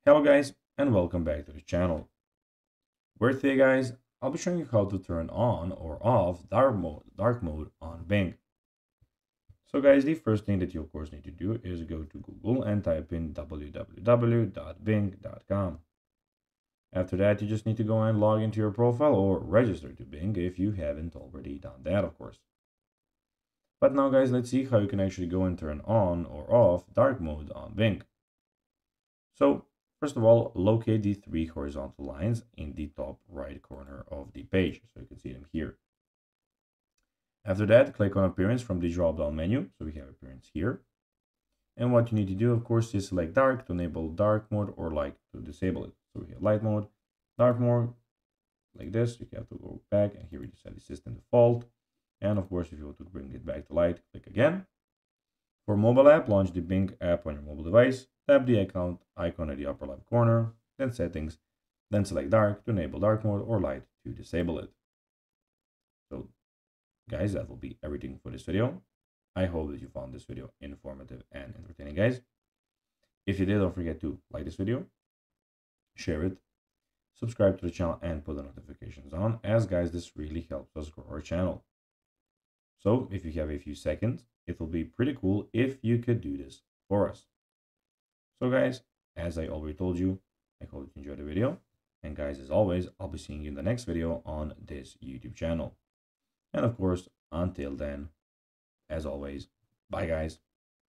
Hello guys and welcome back to the channel, where today guys I'll be showing you how to turn on or off dark mode on Bing. So guys, the first thing that you of course need to do is go to Google and type in www.bing.com. After that, you just need to go and log into your profile or register to Bing if you haven't already done that, of course. But now guys, let's see how you can actually go and turn on or off dark mode on Bing. So first of all, locate the three horizontal lines in the top right corner of the page, so you can see them here. After that, click on Appearance from the drop-down menu, so we have Appearance here. And what you need to do, of course, is select Dark to enable dark mode or Light to disable it. So we have Light mode, Dark mode, like this. You have to go back, and here we just set the system default. And of course, if you want to bring it back to Light, click again. For mobile app, launch the Bing app on your mobile device, tap the account icon at the upper left corner, then Settings, then select Dark to enable dark mode or Light to disable it. So guys, that will be everything for this video. I hope that you found this video informative and entertaining, guys. If you did, don't forget to like this video, share it, subscribe to the channel, and put the notifications on, as guys, this really helps us grow our channel. So if you have a few seconds, it will be pretty cool if you could do this for us. So guys, as I already told you, I hope you enjoyed the video. And guys, as always, I'll be seeing you in the next video on this YouTube channel. And of course, until then, as always, bye guys.